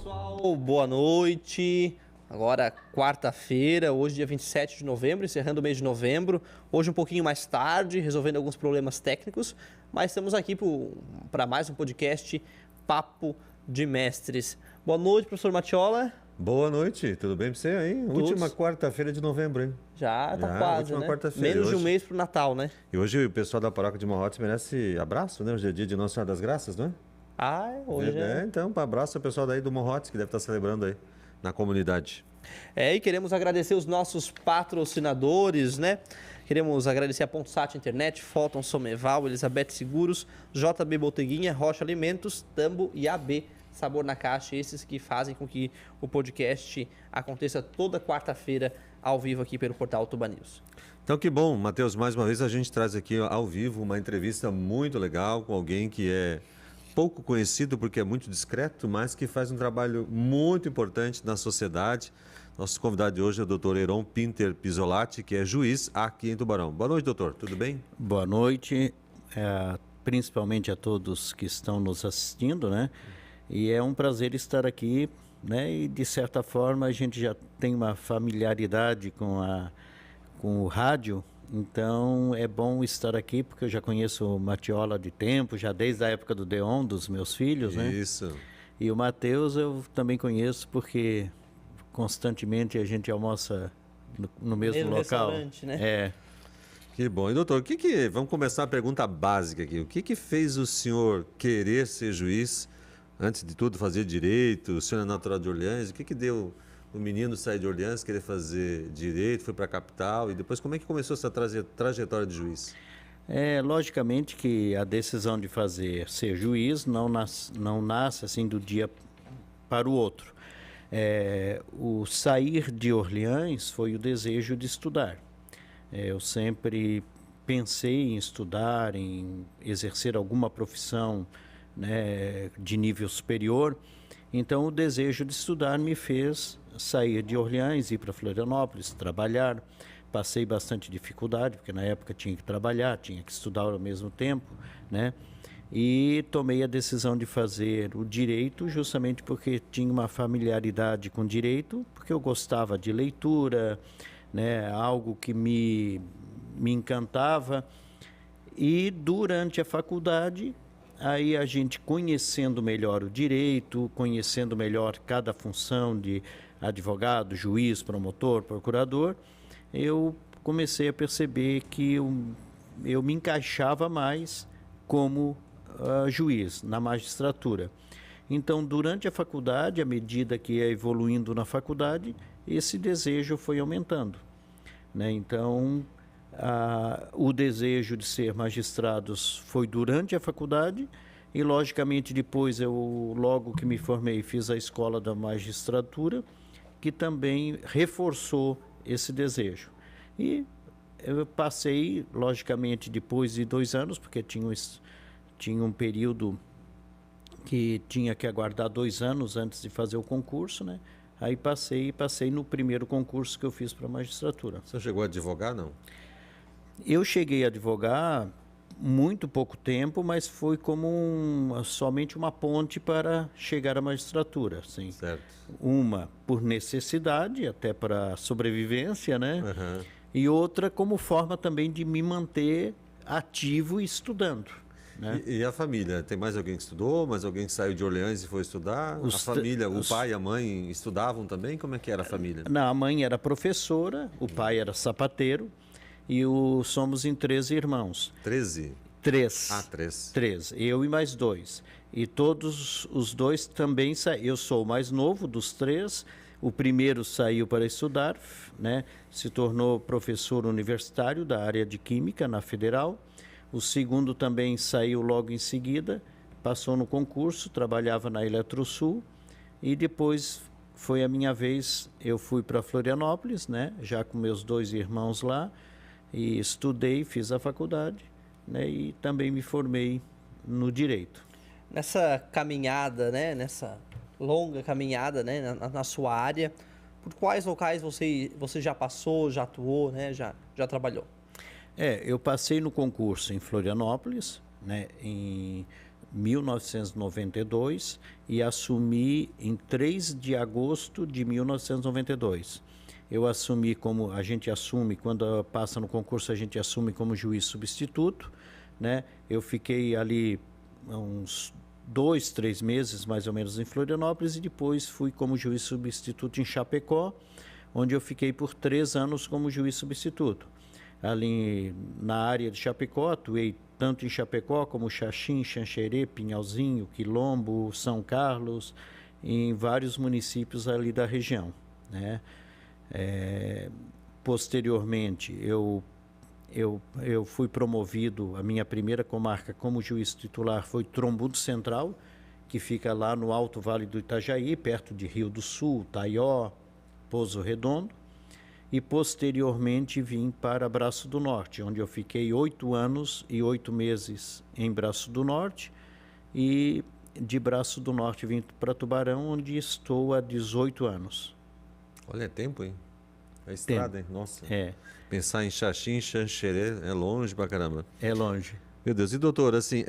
pessoal, boa noite. Agora quarta-feira, hoje dia 27 de novembro, encerrando o mês de novembro. Hoje um pouquinho mais tarde, resolvendo alguns problemas técnicos, mas estamos aqui para mais um podcast Papo de Mestres. Boa noite, professor Matiola. Boa noite, tudo bem pra você aí? Última quarta-feira de novembro, hein? Já tá quase, última né? quarta-feira. Menos de um mês pro Natal, né? E hoje o pessoal da paróquia de Morrotes merece abraço, né? Hoje é dia de Nossa Senhora das Graças, não é? Hoje é. Então, um abraço ao pessoal daí do Morrotes, que deve estar celebrando aí na comunidade. E queremos agradecer os nossos patrocinadores, né? Queremos agradecer a Ponsat Internet, Fóton Someval, Elizabeth Seguros, JB Boteguinha, Rocha Alimentos, Tambo e AB Sabor na Caixa, esses que fazem com que o podcast aconteça toda quarta-feira ao vivo aqui pelo portal Tuba News. Então que bom, Matheus, mais uma vez a gente traz aqui ao vivo uma entrevista muito legal com alguém que é pouco conhecido porque é muito discreto, mas que faz um trabalho muito importante na sociedade. Nosso convidado de hoje é o Dr. Heron Pinter Pisolatti, que é juiz aqui em Tubarão. Boa noite, doutor. Tudo bem? Boa noite, principalmente a todos que estão nos assistindo, né? E é um prazer estar aqui, né? E de certa forma a gente já tem uma familiaridade com o rádio, então é bom estar aqui porque eu já conheço o Matiola de tempo, já desde a época do Deon, dos meus filhos, né? Isso. E o Matheus eu também conheço porque constantemente a gente almoça no mesmo local. Restaurante, né? Que bom. E doutor, vamos começar a pergunta básica aqui. O que fez o senhor querer ser juiz? Antes de tudo, fazer direito, o senhor é natural de Orleans, o que deu o menino sair de Orleans, querer fazer direito, foi para a capital, e depois como é que começou essa trajetória de juiz? Logicamente que a decisão de ser juiz não nasce assim do dia para o outro. O sair de Orleans foi o desejo de estudar. Eu sempre pensei em estudar, em exercer alguma profissão, né, de nível superior. Então o desejo de estudar me fez sair de Orleans, ir para Florianópolis, trabalhar. Passei bastante dificuldade, porque na época tinha que trabalhar, tinha que estudar ao mesmo tempo, né? E tomei a decisão de fazer o direito justamente porque tinha uma familiaridade com direito, porque eu gostava de leitura, né, algo que me encantava. E durante a faculdade, aí a gente conhecendo melhor o direito, conhecendo melhor cada função de advogado, juiz, promotor, procurador, eu comecei a perceber que eu me encaixava mais como juiz na magistratura. Então, durante a faculdade, à medida que ia evoluindo na faculdade, esse desejo foi aumentando, né? Então, o desejo de ser magistrado foi durante a faculdade e, logicamente, depois logo que me formei, fiz a escola da magistratura, que também reforçou esse desejo. E eu passei, logicamente, depois de 2 anos, porque tinha um período que tinha que aguardar 2 anos antes de fazer o concurso, né? Aí passei no primeiro concurso que eu fiz para a magistratura. Você chegou a advogar, não? Eu cheguei a advogar muito pouco tempo, mas foi como somente uma ponte para chegar à magistratura. Assim. Certo. Uma por necessidade, até para sobrevivência, né? Uhum. E outra como forma também de me manter ativo e estudando. Né? E a família? Tem mais alguém que estudou? Mais alguém que saiu de Orleans e foi estudar? A família, o pai e a mãe estudavam também? Como é que era a família? Não, a mãe era professora, o pai era sapateiro. E somos em 13 irmãos. 13? 3. 3. 3. Eu e mais 2. E todos os 2 também saíram. Eu sou o mais novo dos 3. O primeiro saiu para estudar, né? Se tornou professor universitário da área de Química na Federal. O segundo também saiu logo em seguida, passou no concurso, trabalhava na Eletrosul. E depois foi a minha vez, eu fui para Florianópolis, né? Já com meus 2 irmãos lá. E estudei, fiz a faculdade, né, e também me formei no direito. Nessa caminhada, né, nessa longa caminhada, né, na sua área, por quais locais você já passou, já atuou, né, já trabalhou? Eu passei no concurso em Florianópolis, né, 1992 e assumi em 3 de agosto de 1992. Eu assumi como a gente assume, quando passa no concurso, a gente assume como juiz substituto, né? Eu fiquei ali uns 2, 3 meses, mais ou menos, em Florianópolis e depois fui como juiz substituto em Chapecó, onde eu fiquei por 3 anos como juiz substituto. Ali na área de Chapecó, atuei tanto em Chapecó como Xaxim, Xanxerê, Pinhalzinho, Quilombo, São Carlos, em vários municípios ali da região, né? Posteriormente, eu fui promovido, a minha primeira comarca como juiz titular foi Trombudo Central, que fica lá no Alto Vale do Itajaí, perto de Rio do Sul, Taió, Pozo Redondo. E posteriormente vim para Braço do Norte, onde eu fiquei 8 anos e 8 meses em Braço do Norte. E de Braço do Norte vim para Tubarão, onde estou há 18 anos. Olha, é tempo, hein? É estrada, hein? Nossa. É. Pensar em Xaxim, Xanxerê, é longe pra caramba. É longe. Meu Deus. E doutor, assim,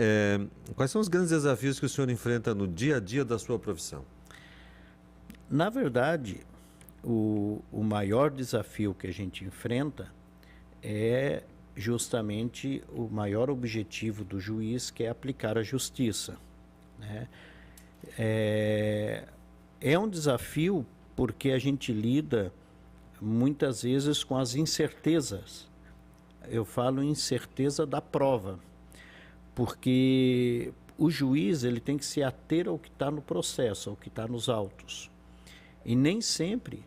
quais são os grandes desafios que o senhor enfrenta no dia a dia da sua profissão? Na verdade, o maior desafio que a gente enfrenta é justamente o maior objetivo do juiz, que é aplicar a justiça, né? É um desafio porque a gente lida muitas vezes com as incertezas. Eu falo incerteza da prova, porque o juiz ele tem que se ater ao que está no processo, ao que está nos autos. E nem sempre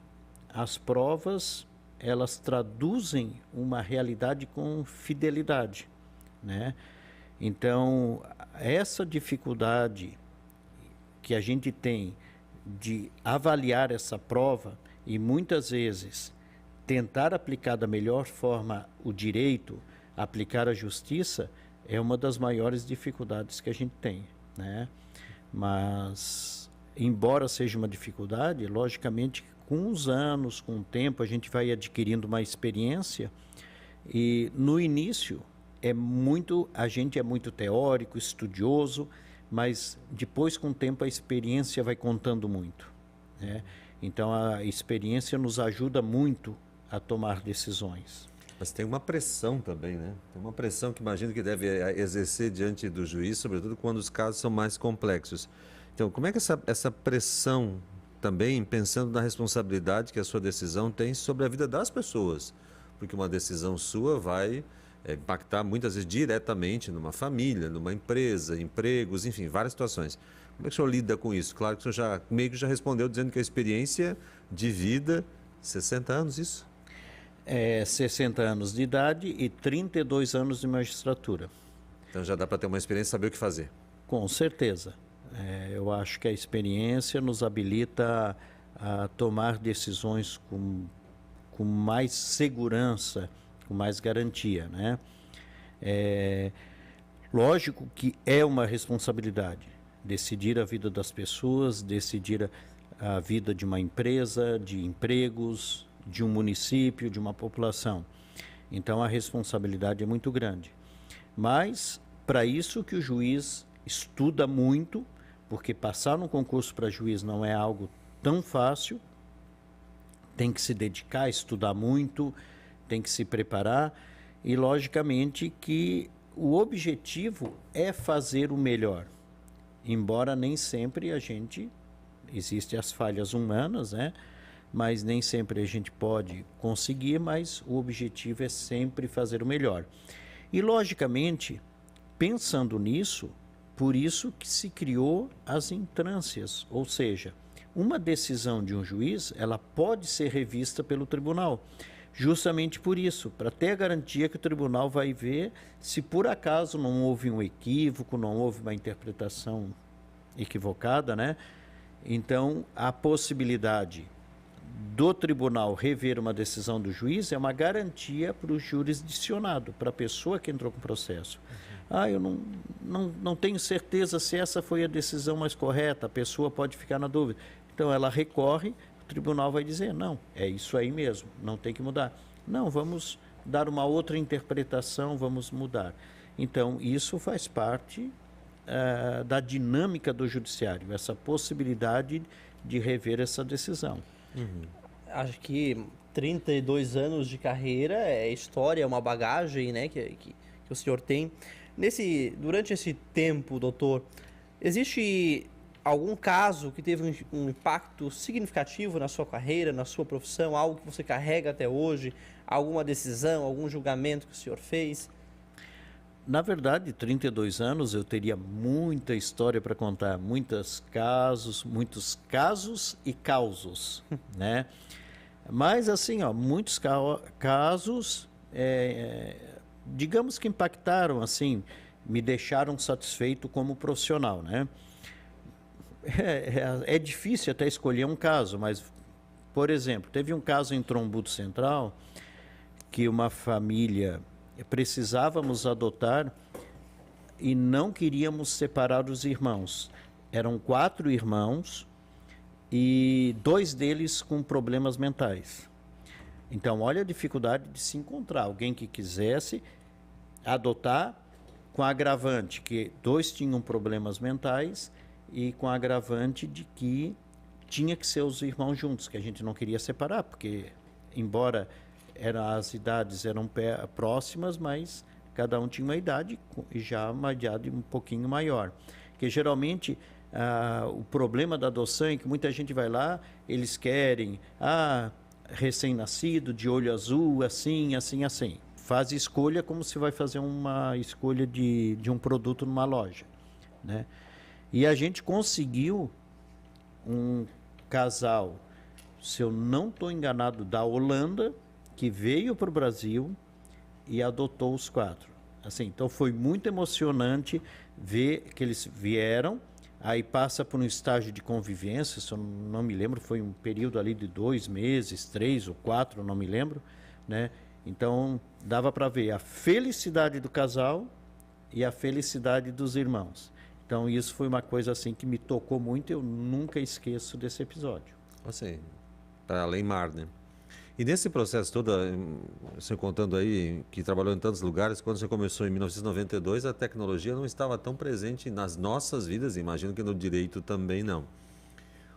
as provas elas traduzem uma realidade com fidelidade, né? Então, essa dificuldade que a gente tem de avaliar essa prova e muitas vezes tentar aplicar da melhor forma o direito, aplicar a justiça, é uma das maiores dificuldades que a gente tem, né? Mas, embora seja uma dificuldade, logicamente, com os anos, com o tempo, a gente vai adquirindo uma experiência e, no início, a gente é muito teórico, estudioso, mas depois, com o tempo, a experiência vai contando muito, né? Então, a experiência nos ajuda muito a tomar decisões. Mas tem uma pressão também, né? Tem uma pressão que imagino que deve exercer diante do juiz, sobretudo quando os casos são mais complexos. Então, como é que essa pressão também, pensando na responsabilidade que a sua decisão tem sobre a vida das pessoas? Porque uma decisão sua vai impactar muitas vezes diretamente numa família, numa empresa, empregos, enfim, várias situações. Como é que o senhor lida com isso? Claro que o senhor meio que já respondeu dizendo que a experiência de vida, 60 anos, isso? 60 anos de idade e 32 anos de magistratura. Então já dá para ter uma experiência e saber o que fazer. Com certeza. Eu acho que a experiência nos habilita a tomar decisões com mais segurança, com mais garantia, né? Lógico que é uma responsabilidade decidir a vida das pessoas, decidir a vida de uma empresa, de empregos, de um município, de uma população. Então, a responsabilidade é muito grande. Mas, para isso que o juiz estuda muito, porque passar no concurso para juiz não é algo tão fácil, tem que se dedicar, estudar muito, tem que se preparar, e, logicamente, que o objetivo é fazer o melhor. Embora nem sempre existem as falhas humanas, né? Mas nem sempre a gente pode conseguir, mas o objetivo é sempre fazer o melhor. E, logicamente, pensando nisso, por isso que se criou as intrâncias, ou seja, uma decisão de um juiz, ela pode ser revista pelo tribunal, justamente por isso, para ter a garantia que o tribunal vai ver se por acaso não houve um equívoco, não houve uma interpretação equivocada, né? Então, a possibilidade do tribunal rever uma decisão do juiz é uma garantia para o jurisdicionado, para a pessoa que entrou com o processo. Eu não tenho certeza se essa foi a decisão mais correta, a pessoa pode ficar na dúvida. Então, ela recorre, o tribunal vai dizer, não, é isso aí mesmo, não tem que mudar. Não, vamos dar uma outra interpretação, vamos mudar. Então, isso faz parte da dinâmica do judiciário, essa possibilidade de rever essa decisão. Acho que 32 anos de carreira é história, é uma bagagem, né, que o senhor tem. Durante esse tempo, doutor, existe algum caso que teve um impacto significativo na sua carreira, na sua profissão, algo que você carrega até hoje, alguma decisão, algum julgamento que o senhor fez? Na verdade, 32 anos eu teria muita história para contar, muitos casos e causos, né? Mas assim, muitos casos, digamos que impactaram, assim, me deixaram satisfeito como profissional, né? É difícil até escolher um caso, mas, por exemplo, teve um caso em Trombudo Central que uma família precisávamos adotar e não queríamos separar os irmãos. Eram 4 irmãos e 2 deles com problemas mentais. Então, olha a dificuldade de se encontrar alguém que quisesse adotar com a agravante que 2 tinham problemas mentais e com a agravante de que tinha que ser os irmãos juntos, que a gente não queria separar, porque embora as idades eram próximas, mas cada um tinha uma idade e já uma idade um pouquinho maior. Porque geralmente o problema da adoção é que muita gente vai lá, eles querem recém-nascido, de olho azul, assim, assim, assim. Faz escolha como se vai fazer uma escolha de um produto numa loja, né? E a gente conseguiu um casal, se eu não estou enganado, da Holanda, que veio para o Brasil e adotou os 4. Assim, então foi muito emocionante ver que eles vieram, aí passa por um estágio de convivência, se eu não me lembro, foi um período ali de 2 meses, 3 ou 4, não me lembro, né? Então dava para ver a felicidade do casal e a felicidade dos irmãos. Então isso foi uma coisa assim que me tocou muito, eu nunca esqueço desse episódio. Assim, para além mar, né? E nesse processo todo, você contando aí que trabalhou em tantos lugares, quando você começou em 1992, a tecnologia não estava tão presente nas nossas vidas, imagino que no direito também não.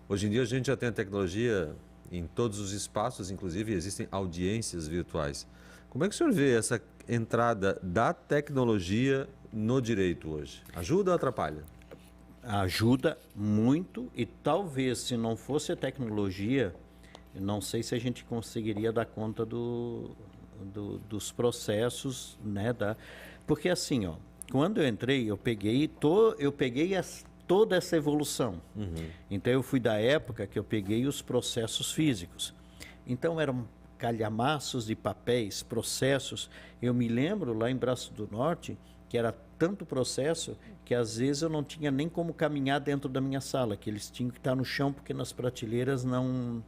Hoje em dia a gente já tem a tecnologia em todos os espaços, inclusive existem audiências virtuais. Como é que o senhor vê essa entrada da tecnologia no direito hoje? Ajuda ou atrapalha? Ajuda muito e talvez se não fosse a tecnologia, eu não sei se a gente conseguiria dar conta dos processos, né? Porque assim, quando eu entrei, eu peguei toda essa evolução. Então eu fui da época que eu peguei os processos físicos. Então eram calhamaços de papéis, processos. Eu me lembro lá em Braço do Norte que era tanto processo que às vezes eu não tinha nem como caminhar dentro da minha sala, que eles tinham que estar no chão porque nas prateleiras não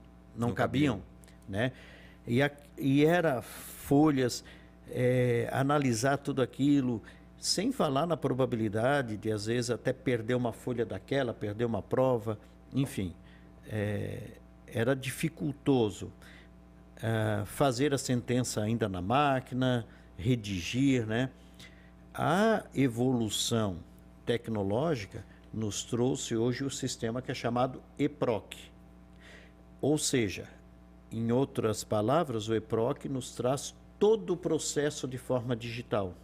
cabiam, né? E era folhas, analisar tudo aquilo, sem falar na probabilidade de, às vezes, até perder uma folha daquela, perder uma prova, enfim. Era dificultoso fazer a sentença ainda na máquina, redigir, né? A evolução tecnológica nos trouxe hoje o sistema que é chamado EPROC. Ou seja, em outras palavras, o EPROC nos traz todo o processo de forma digital.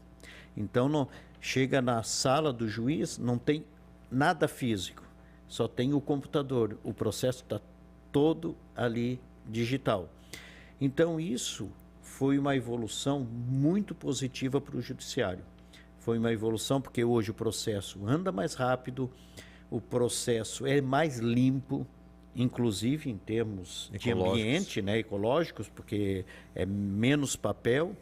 Então, chega na sala do juiz, não tem nada físico, só tem o computador. O processo está todo ali digital. Então, isso foi uma evolução muito positiva para o judiciário. Foi uma evolução porque hoje o processo anda mais rápido, o processo é mais limpo, inclusive em termos de ambiente, né, ecológicos, porque é menos papel,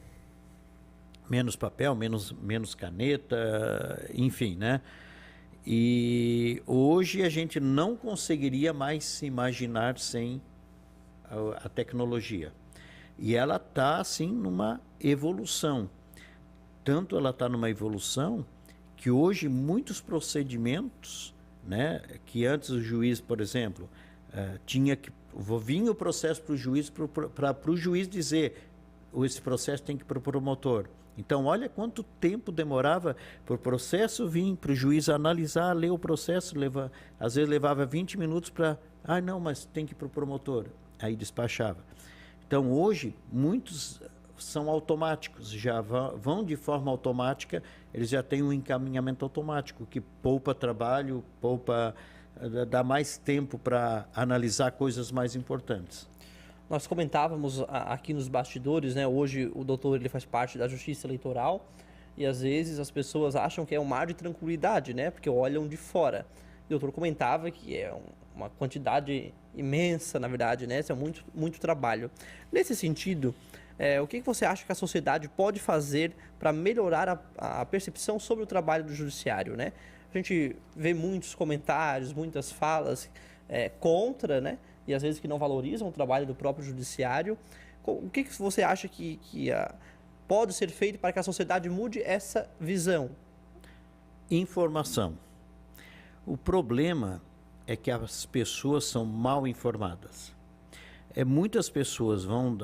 menos caneta, enfim, né? E hoje a gente não conseguiria mais se imaginar sem a tecnologia. E ela está, assim, numa evolução. Tanto ela está numa evolução que hoje muitos procedimentos, né, que antes o juiz, por exemplo, tinha que vinha o processo para o juiz dizer esse processo tem que ir para o promotor. Então, olha quanto tempo demorava para o processo vir, para o juiz analisar, ler o processo, às vezes levava 20 minutos para... não, mas tem que ir para o promotor. Aí despachava. Então, hoje, muitos são automáticos, já vão de forma automática, eles já têm um encaminhamento automático, que poupa trabalho, dá mais tempo para analisar coisas mais importantes. Nós comentávamos aqui nos bastidores, né? Hoje o doutor ele faz parte da Justiça Eleitoral e às vezes as pessoas acham que é um mar de tranquilidade, né? Porque olham de fora. O doutor comentava que é uma quantidade imensa, na verdade, né? Isso é muito, muito trabalho. Nesse sentido, o que você acha que a sociedade pode fazer para melhorar a percepção sobre o trabalho do judiciário, né? A gente vê muitos comentários, muitas falas contra, né? E às vezes que não valorizam o trabalho do próprio judiciário. O que você acha que pode ser feito para que a sociedade mude essa visão? Informação. O problema é que as pessoas são mal informadas. Muitas pessoas vão...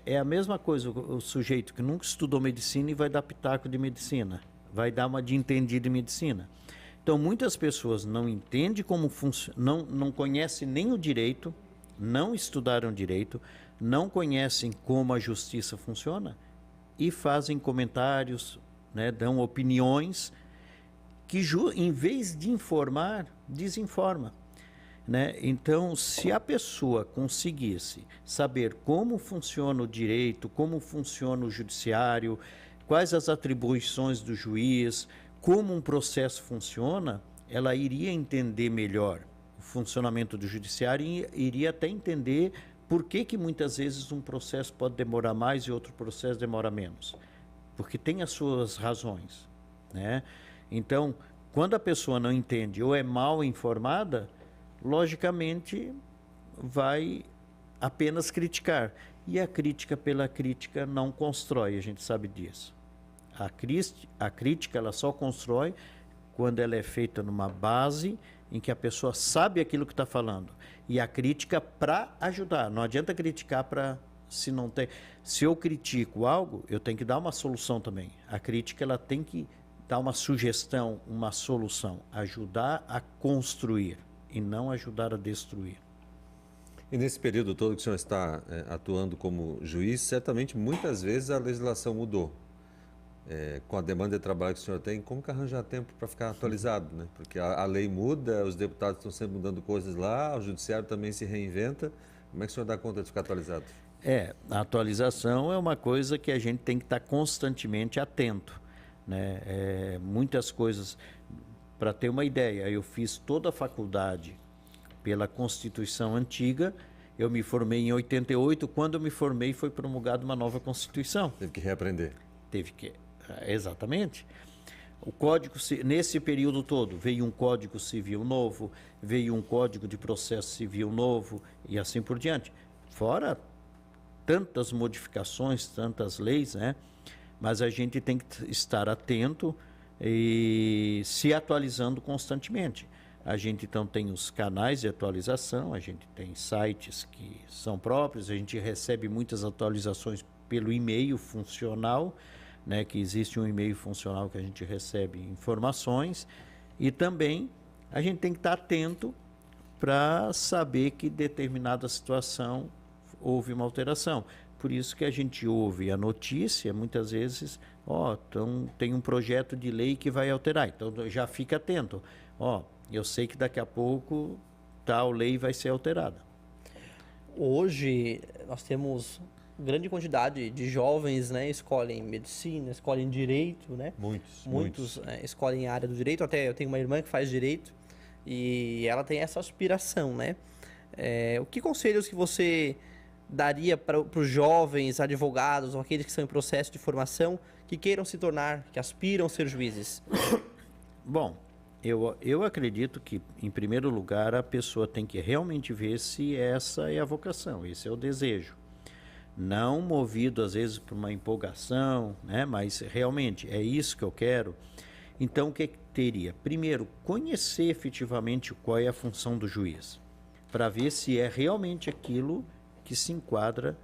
É a mesma coisa, o sujeito que nunca estudou medicina e vai dar pitaco de medicina. Vai dar uma de entendido de medicina. Então, muitas pessoas não entendem como funciona, não conhecem nem o direito, não estudaram direito, não conhecem como a justiça funciona e fazem comentários, né, dão opiniões que, em vez de informar, desinforma. Né? Então, se a pessoa conseguisse saber como funciona o direito, como funciona o judiciário, quais as atribuições do juiz, como um processo funciona, ela iria entender melhor o funcionamento do judiciário e iria até entender por que muitas vezes um processo pode demorar mais e outro processo demora menos. Porque tem as suas razões, né? Então, quando a pessoa não entende ou é mal informada, logicamente vai apenas criticar. E a crítica pela crítica não constrói, a gente sabe disso. A crítica ela só constrói quando ela é feita numa base em que a pessoa sabe aquilo que está falando. E a crítica para ajudar. Não adianta criticar para se não tem. Se eu critico algo, eu tenho que dar uma solução também. A crítica ela tem que dar uma sugestão, uma solução, ajudar a construir e não ajudar a destruir. E nesse período todo que o senhor está atuando como juiz, certamente muitas vezes a legislação mudou. Com a demanda de trabalho que o senhor tem, como que arranjar tempo para ficar atualizado, né? Porque a lei muda, os deputados estão sempre mudando coisas lá, o judiciário também se reinventa. Como é que o senhor dá conta de ficar atualizado? A atualização é uma coisa que a gente tem que estar constantemente atento, né? Muitas coisas, para ter uma ideia, eu fiz toda a faculdade pela Constituição antiga, eu me formei em 88, quando eu me formei foi promulgada uma nova Constituição. Teve que reaprender. Exatamente. O código, nesse período todo, veio um Código Civil novo, veio um Código de Processo Civil novo e assim por diante. Fora tantas modificações, tantas leis, né? Mas a gente tem que estar atento e se atualizando constantemente. A gente então tem os canais de atualização, a gente tem sites que são próprios, a gente recebe muitas atualizações pelo e-mail funcional, né, que existe um e-mail funcional que a gente recebe informações e também a gente tem que estar atento para saber que determinada situação houve uma alteração. Por isso que a gente ouve a notícia, muitas vezes, então tem um projeto de lei que vai alterar, então já fica atento. Eu sei que daqui a pouco tal lei vai ser alterada. Hoje nós temos grande quantidade de jovens, né, escolhem medicina, escolhem direito, né? Muitos escolhem a área do direito. Até eu tenho uma irmã que faz direito e ela tem essa aspiração, né? Que conselhos que você daria para os jovens advogados ou aqueles que estão em processo de formação que queiram se tornar, que aspiram a ser juízes? Bom, eu acredito que, em primeiro lugar, a pessoa tem que realmente ver se essa é a vocação, esse é o desejo. Não movido, às vezes, por uma empolgação, né? Mas realmente é isso que eu quero. Então, o que teria? Primeiro, conhecer efetivamente qual é a função do juiz, para ver se é realmente aquilo que se enquadra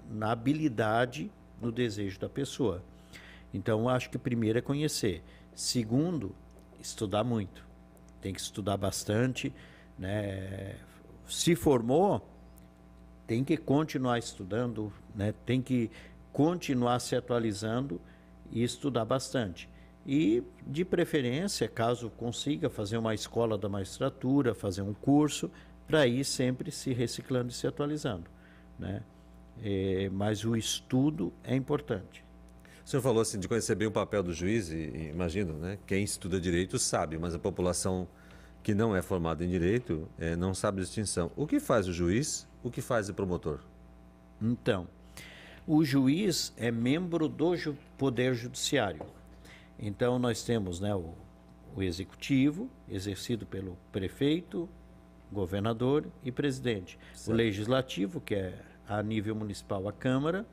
na habilidade, no desejo da pessoa. Então, acho que primeiro é conhecer. Segundo, estudar muito. Tem que estudar bastante, né? Se formou, tem que continuar estudando, né? Tem que continuar se atualizando e estudar bastante. E, de preferência, caso consiga fazer uma escola da magistratura, fazer um curso, para ir sempre se reciclando e se atualizando, né? Mas o estudo é importante. O senhor falou assim de conhecer bem o papel do juiz e imagino, né? Quem estuda direito sabe, mas a população que não é formada em direito não sabe a distinção. O que faz o juiz? O que faz o promotor? Então, o juiz é membro do Poder Judiciário. Então, nós temos, né, o executivo, exercido pelo prefeito, governador e presidente. Certo. O legislativo, que é a nível municipal a Câmara,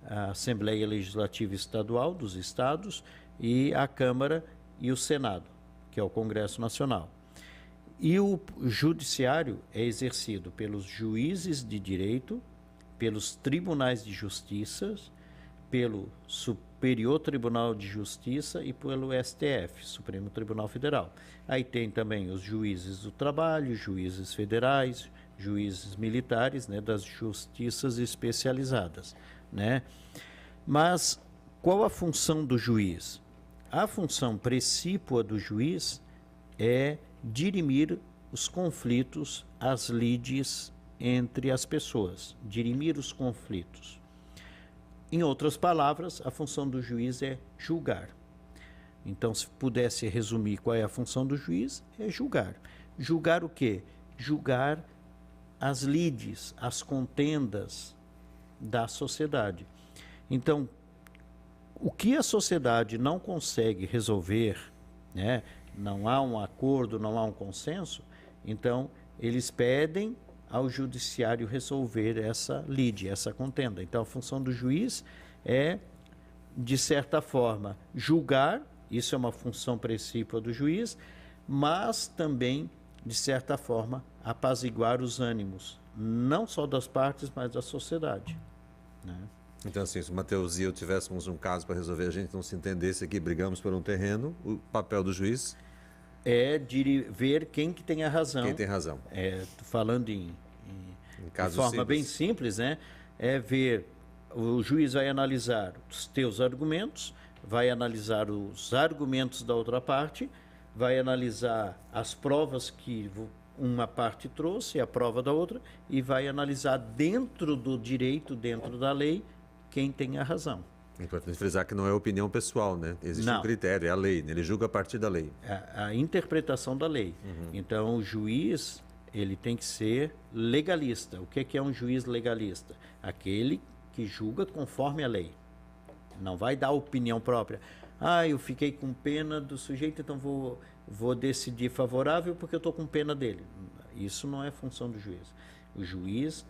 a Assembleia Legislativa Estadual dos estados e a Câmara e o Senado, que é o Congresso Nacional. E o judiciário é exercido pelos juízes de direito, pelos tribunais de justiça, pelo Superior Tribunal de Justiça e pelo STF, Supremo Tribunal Federal. Aí tem também os juízes do trabalho, juízes federais, juízes militares, né, das justiças especializadas, né? Mas qual a função do juiz? A função precípua do juiz é dirimir os conflitos, as lides entre as pessoas, dirimir os conflitos. Em outras palavras, a função do juiz é julgar. Então, se pudesse resumir qual é a função do juiz, é julgar. Julgar o quê? Julgar as lides, as contendas da sociedade. Então, o que a sociedade não consegue resolver, né? Não há um acordo, não há um consenso, então eles pedem ao judiciário resolver essa lide, essa contenda. Então, a função do juiz é, de certa forma, julgar, isso é uma função precípua do juiz, mas também, de certa forma, apaziguar os ânimos, não só das partes, mas da sociedade, né? Então, assim, se o Matheus e eu tivéssemos um caso para resolver, a gente não se entendesse aqui, brigamos por um terreno, o papel do juiz é de ver quem que tem a razão. Quem tem razão. Falando de forma simples. bem simples, né? É ver, o juiz vai analisar os teus argumentos, vai analisar os argumentos da outra parte, vai analisar as provas que uma parte trouxe, a prova da outra, e vai analisar dentro do direito, dentro da lei, quem tem a razão. É importante frisar que não é opinião pessoal, né? Existe um critério, é a lei, né? Ele julga a partir da lei. A interpretação da lei. Uhum. Então, o juiz, ele tem que ser legalista. O que é um juiz legalista? Aquele que julga conforme a lei. Não vai dar opinião própria. Eu fiquei com pena do sujeito, então vou decidir favorável porque eu estou com pena dele. Isso não é função do juiz. O juiz,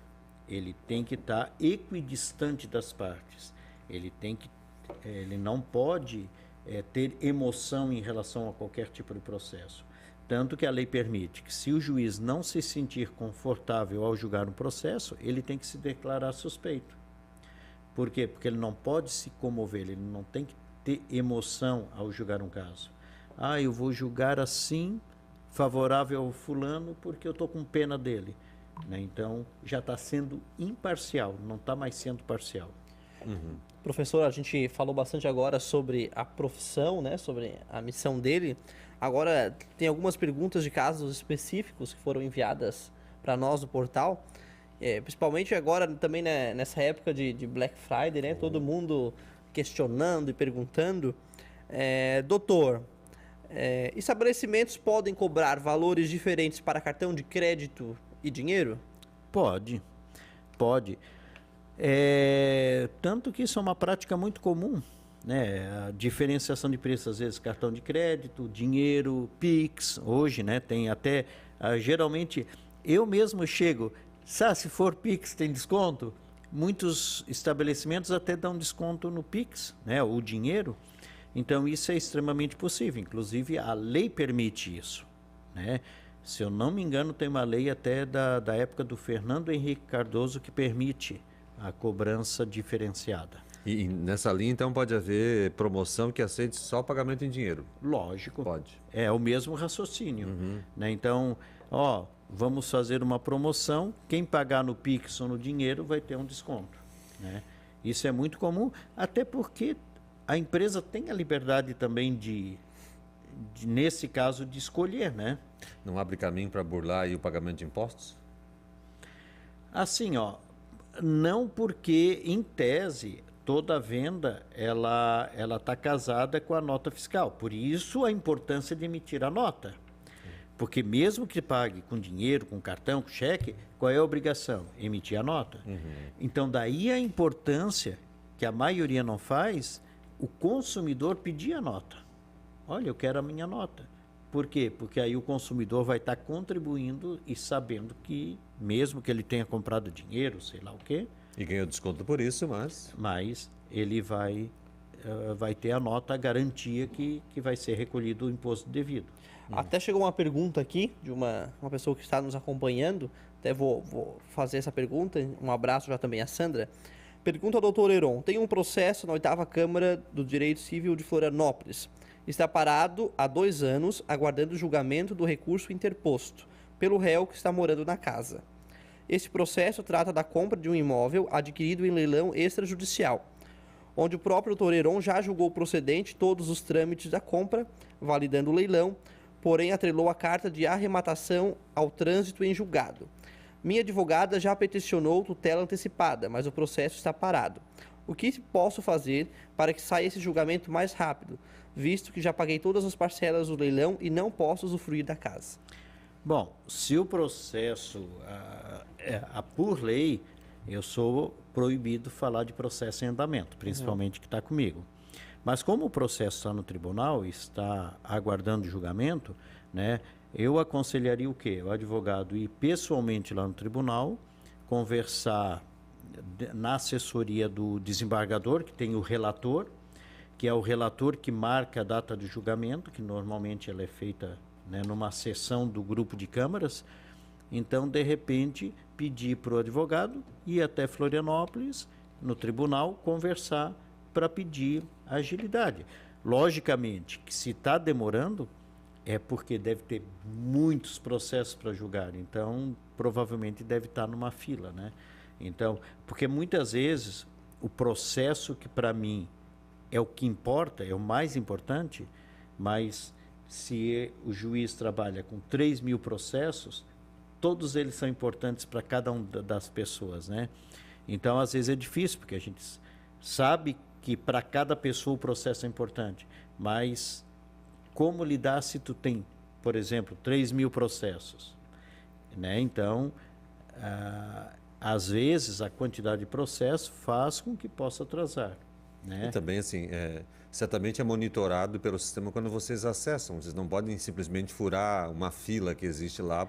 ele tem que estar equidistante das partes. Ele não pode ter emoção em relação a qualquer tipo de processo. Tanto que a lei permite que, se o juiz não se sentir confortável ao julgar um processo, ele tem que se declarar suspeito. Por quê? Porque ele não pode se comover, ele não tem que ter emoção ao julgar um caso. Eu vou julgar assim, favorável ao fulano, porque eu estou com pena dele, né? Então, já está sendo imparcial, não está mais sendo parcial. Uhum. Professor, a gente falou bastante agora sobre a profissão, né? Sobre a missão dele. Agora, tem algumas perguntas de casos específicos que foram enviadas para nós no portal. Principalmente agora, também, né, nessa época de Black Friday, né? Todo mundo questionando e perguntando. Doutor, estabelecimentos podem cobrar valores diferentes para cartão de crédito e dinheiro? Pode. Tanto que isso é uma prática muito comum, né? A diferenciação de preços, às vezes, cartão de crédito, dinheiro, Pix, hoje, né? Tem até, geralmente, eu mesmo chego, se for Pix tem desconto? Muitos estabelecimentos até dão desconto no Pix, né? O dinheiro. Então, isso é extremamente possível, inclusive a lei permite isso, né? Se eu não me engano, tem uma lei até da época do Fernando Henrique Cardoso que permite, a cobrança diferenciada. E nessa linha, então, pode haver promoção que aceite só pagamento em dinheiro? Lógico. Pode. É o mesmo raciocínio. Né? Então, vamos fazer uma promoção, quem pagar no Pix ou no dinheiro vai ter um desconto. Né? Isso é muito comum, até porque a empresa tem a liberdade também nesse caso, de escolher, né? Não abre caminho para burlar aí o pagamento de impostos? Assim, não, porque, em tese, toda venda ela está casada com a nota fiscal. Por isso a importância de emitir a nota. Porque mesmo que pague com dinheiro, com cartão, com cheque, qual é a obrigação? Emitir a nota. Então daí a importância, que a maioria não faz, o consumidor pedir a nota. Olha, eu quero a minha nota. Por quê? Porque aí o consumidor vai estar contribuindo e sabendo que, mesmo que ele tenha comprado dinheiro, sei lá o quê, E ganhou desconto por isso, mas ele vai ter a nota, a garantia que vai ser recolhido o imposto devido. Até chegou uma pergunta aqui de uma pessoa que está nos acompanhando. Até vou fazer essa pergunta. Um abraço já também a Sandra. Pergunta ao doutor Heron. Tem um processo na 8ª Câmara do Direito Civil de Florianópolis. Está parado há 2 anos, aguardando o julgamento do recurso interposto pelo réu que está morando na casa. Esse processo trata da compra de um imóvel adquirido em leilão extrajudicial, onde o próprio doutor Heron já julgou procedente todos os trâmites da compra, validando o leilão, porém atrelou a carta de arrematação ao trânsito em julgado. Minha advogada já peticionou tutela antecipada, mas o processo está parado. O que posso fazer para que saia esse julgamento mais rápido, visto que já paguei todas as parcelas do leilão e não posso usufruir da casa? Bom, se o processo, por lei, eu sou proibido falar de processo em andamento, principalmente que está comigo. Mas como o processo está no tribunal, está aguardando julgamento, né, eu aconselharia o quê? O advogado ir pessoalmente lá no tribunal, conversar na assessoria do desembargador, que tem o relator, que é o relator que marca a data de julgamento, que normalmente ela é feita, né, numa sessão do grupo de câmaras. Então, de repente, pedir para o advogado ir até Florianópolis, no tribunal, conversar para pedir agilidade. Logicamente, que se está demorando, é porque deve ter muitos processos para julgar. Então, provavelmente deve estar numa fila, né? Então, porque muitas vezes o processo que para mim é o que importa, é o mais importante, mas se o juiz trabalha com 3.000 processos, todos eles são importantes para cada uma das pessoas, né? Então, às vezes é difícil, porque a gente sabe que para cada pessoa o processo é importante, mas como lidar se tu tem, por exemplo, 3.000 processos, né? Então, às vezes a quantidade de processo faz com que possa atrasar, né? E também, assim, certamente é monitorado pelo sistema quando vocês acessam. Vocês não podem simplesmente furar uma fila que existe lá.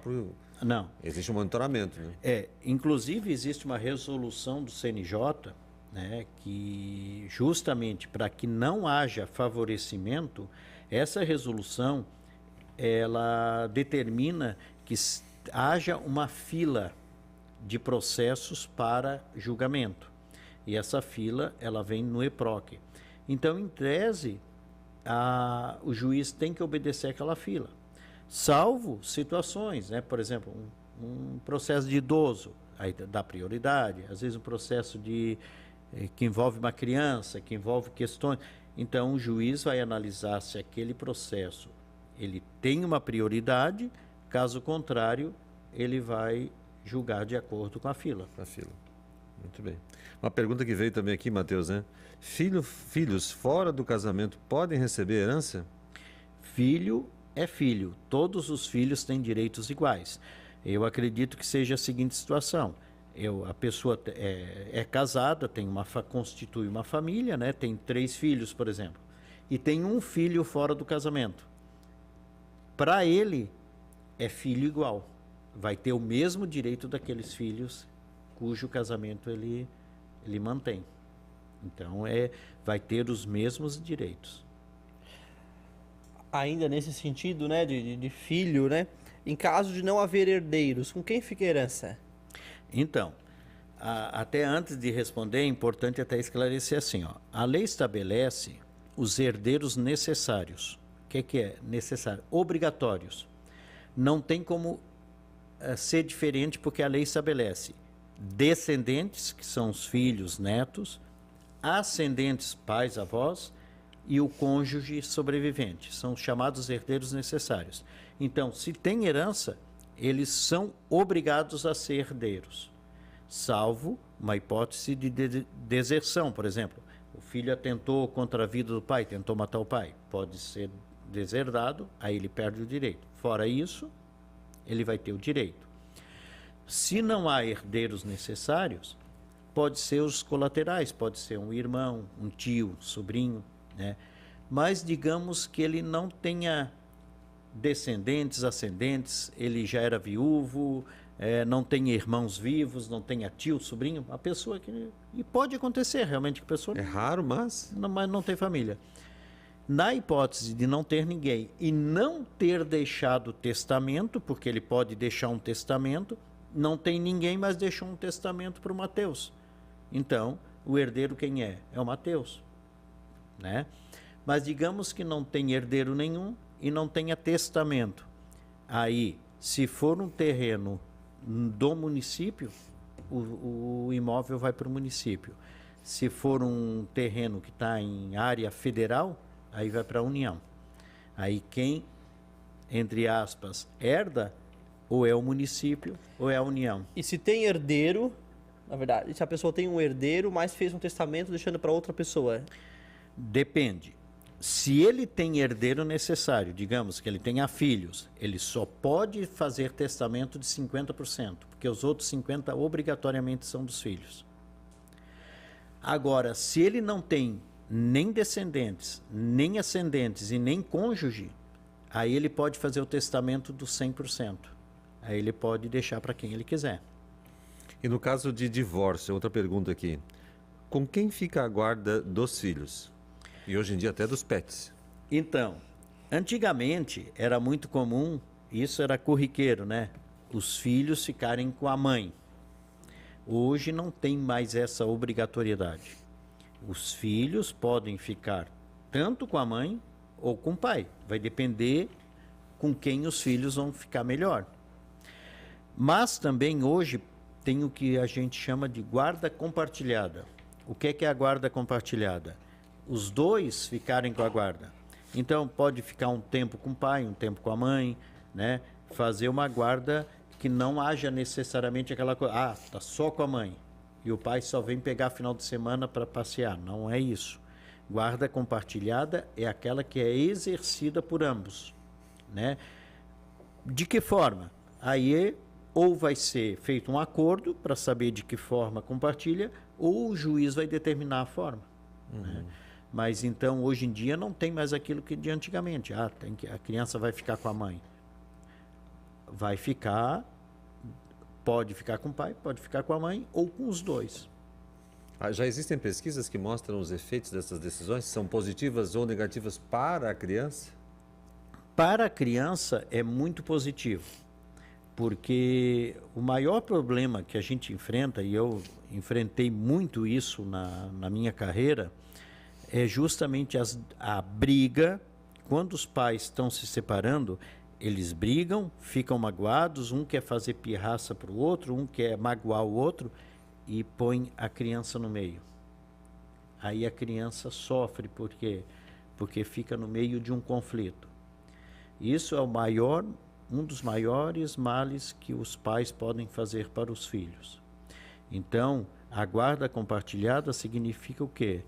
Não. Existe um monitoramento, né? Inclusive existe uma resolução do CNJ, né, que justamente para que não haja favorecimento, essa resolução ela determina que haja uma fila de processos para julgamento. E essa fila ela vem no EPROC. Então, em tese, o juiz tem que obedecer aquela fila, salvo situações, né? Por exemplo, um processo de idoso, aí dá prioridade. Às vezes um processo que envolve uma criança, que envolve questões. Então, o juiz vai analisar se aquele processo ele tem uma prioridade, caso contrário, ele vai julgar de acordo com a fila. A fila. Muito bem. Uma pergunta que veio também aqui, Matheus, né? Filhos fora do casamento podem receber herança? Filho é filho. Todos os filhos têm direitos iguais. Eu acredito que seja a seguinte situação. A pessoa é casada, constitui uma família, né? Tem 3 filhos, por exemplo, e tem um filho fora do casamento. Para ele, é filho igual. Vai ter o mesmo direito daqueles filhos cujo casamento ele mantém. Então, vai ter os mesmos direitos. Ainda nesse sentido, né, de filho, né? Em caso de não haver herdeiros, com quem fica a herança? Então, até antes de responder, é importante até esclarecer assim, ó. A lei estabelece os herdeiros necessários. O que é necessário? Obrigatórios. Não tem como ser diferente, porque a lei estabelece descendentes, que são os filhos, netos, ascendentes, pais, avós, e o cônjuge sobrevivente. São os chamados herdeiros necessários. Então, se tem herança, eles são obrigados a ser herdeiros, salvo uma hipótese de deserção, por exemplo. O filho atentou contra a vida do pai, tentou matar o pai. Pode ser deserdado, aí ele perde o direito. Fora isso, ele vai ter o direito. Se não há herdeiros necessários, pode ser os colaterais, pode ser um irmão, um tio, um sobrinho, né? Mas digamos que ele não tenha descendentes, ascendentes, ele já era viúvo, não tem irmãos vivos, não tenha tio, sobrinho, a pessoa que... E pode acontecer realmente que a pessoa... É raro, mas não tem família. Na hipótese de não ter ninguém e não ter deixado testamento, porque ele pode deixar um testamento, não tem ninguém, mas deixou um testamento para o Mateus. Então, o herdeiro quem é? É o Mateus, né? Mas digamos que não tem herdeiro nenhum e não tenha testamento. Aí, se for um terreno do município, o imóvel vai para o município. Se for um terreno que está em área federal, aí vai para a União. Aí quem, entre aspas, herda, ou é o município ou é a União. E se tem herdeiro, na verdade, se a pessoa tem um herdeiro, mas fez um testamento deixando para outra pessoa? Depende. Se ele tem herdeiro necessário, digamos que ele tenha filhos, ele só pode fazer testamento de 50%, porque os outros 50% obrigatoriamente são dos filhos. Agora, se ele não tem nem descendentes, nem ascendentes e nem cônjuge, aí ele pode fazer o testamento dos 100%. Aí ele pode deixar para quem ele quiser. E no caso de divórcio, outra pergunta aqui. Com quem fica a guarda dos filhos? E hoje em dia até dos pets. Então, antigamente era muito comum, isso era corriqueiro, né? Os filhos ficarem com a mãe. Hoje não tem mais essa obrigatoriedade. Os filhos podem ficar tanto com a mãe ou com o pai. Vai depender com quem os filhos vão ficar melhor. Mas também hoje tem o que a gente chama de guarda compartilhada. O que é a guarda compartilhada? Os dois ficarem com a guarda. Então pode ficar um tempo com o pai, um tempo com a mãe, né? Fazer uma guarda que não haja necessariamente aquela coisa, tá só com a mãe e o pai só vem pegar final de semana para passear. Não é isso. Guarda compartilhada é aquela que é exercida por ambos, né? De que forma? Aí ou vai ser feito um acordo para saber de que forma compartilha, ou o juiz vai determinar a forma. Né? Mas então, hoje em dia, não tem mais aquilo que de antigamente. A criança vai ficar com a mãe. Vai ficar, pode ficar com o pai, pode ficar com a mãe, ou com os dois. Já existem pesquisas que mostram os efeitos dessas decisões? São positivas ou negativas para a criança? Para a criança é muito positivo, porque o maior problema que a gente enfrenta, e eu enfrentei muito isso na minha carreira, é justamente a briga. Quando os pais estão se separando, eles brigam, ficam magoados, um quer fazer pirraça para o outro, um quer magoar o outro e põe a criança no meio. Aí a criança sofre porque fica no meio de um conflito. Isso é um dos maiores males que os pais podem fazer para os filhos. Então, a guarda compartilhada significa o quê?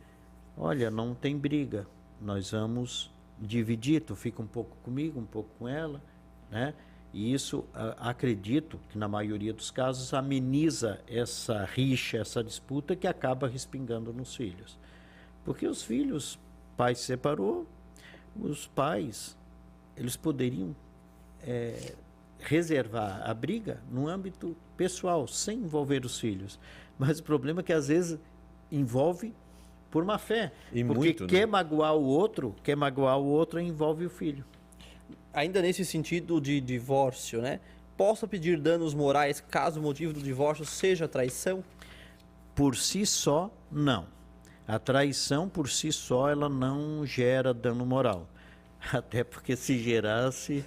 Olha, não tem briga, nós vamos dividir, tu fica um pouco comigo, um pouco com ela, né? E isso, acredito que na maioria dos casos, ameniza essa rixa, essa disputa que acaba respingando nos filhos. Porque os filhos, o pai se separou, os pais, eles poderiam reservar a briga no âmbito pessoal, sem envolver os filhos. Mas o problema é que às vezes envolve por má fé, e porque muito, quer magoar o outro envolve o filho. Ainda nesse sentido de divórcio, né? Posso pedir danos morais caso o motivo do divórcio seja traição? por si só, não. A traição por si só, ela não gera dano moral. Até porque se gerasse,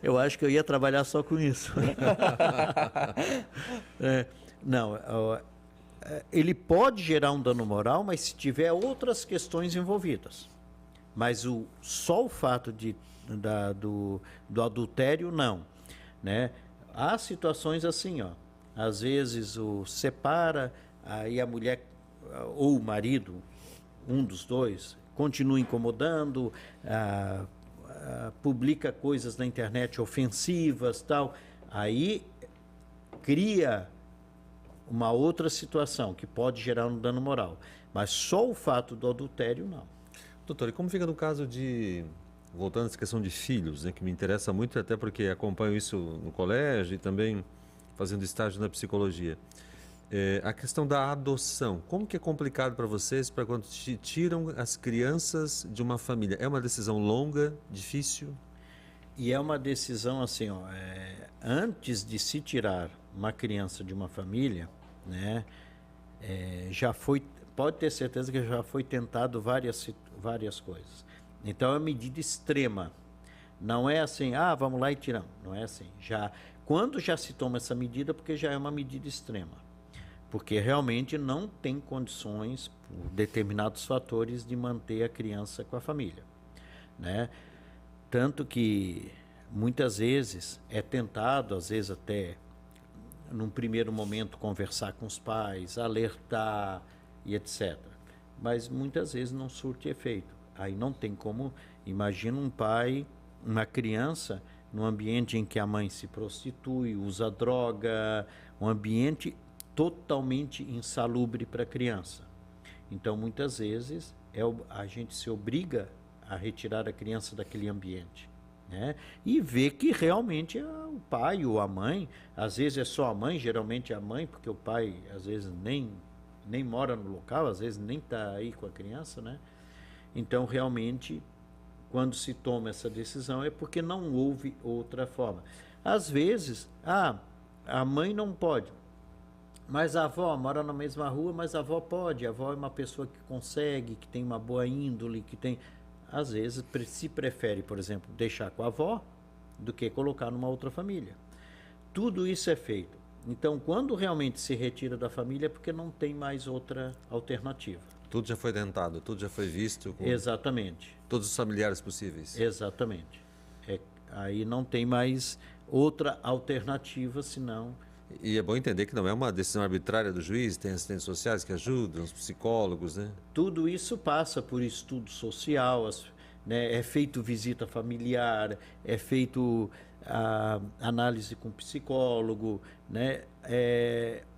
eu acho que eu ia trabalhar só com isso. Não, ele pode gerar um dano moral, mas se tiver outras questões envolvidas. Mas só o fato do adultério, não. Né? Há situações assim, ó. Às vezes separa, aí a mulher ou o marido, um dos dois, continua incomodando, publica coisas na internet ofensivas, tal. Aí cria uma outra situação que pode gerar um dano moral. Mas só o fato do adultério, não. Doutor, e como fica no caso voltando a essa questão de filhos, né, que me interessa muito, até porque acompanho isso no colégio e também fazendo estágio na psicologia. A questão da adoção, como que é complicado para vocês para quando tiram as crianças de uma família? É uma decisão longa, difícil? E é uma decisão assim, ó, antes de se tirar uma criança de uma família, né, pode ter certeza que já foi tentado várias coisas. Então é uma medida extrema. Não é assim, vamos lá e tiramos. Não é assim. Quando já se toma essa medida, porque já é uma medida extrema. Porque realmente não tem condições, por determinados fatores, de manter a criança com a família. Né? Tanto que muitas vezes é tentado, às vezes até num primeiro momento, conversar com os pais, alertar e etc. Mas muitas vezes não surte efeito. Aí não tem como. Imagina um pai, uma criança, num ambiente em que a mãe se prostitui, usa droga, um ambiente totalmente insalubre para a criança. Então, muitas vezes, a gente se obriga a retirar a criança daquele ambiente. Né? E ver que realmente é o pai ou a mãe, às vezes é só a mãe, geralmente é a mãe, porque o pai, às vezes, nem mora no local, às vezes nem está aí com a criança, né? Então, realmente, quando se toma essa decisão é porque não houve outra forma. Às vezes, a mãe não pode, mas a avó mora na mesma rua, mas a avó pode. A avó é uma pessoa que consegue, que tem uma boa índole, que tem... Às vezes, se prefere, por exemplo, deixar com a avó do que colocar numa outra família. Tudo isso é feito. Então, quando realmente se retira da família, é porque não tem mais outra alternativa. Tudo já foi tentado, tudo já foi visto com Exatamente. todos os familiares possíveis. Exatamente. Aí não tem mais outra alternativa, senão... E é bom entender que não é uma decisão arbitrária do juiz, tem assistentes sociais que ajudam, os psicólogos, né? Tudo isso passa por estudo social, né? É feito visita familiar, é feito análise com psicólogo, né?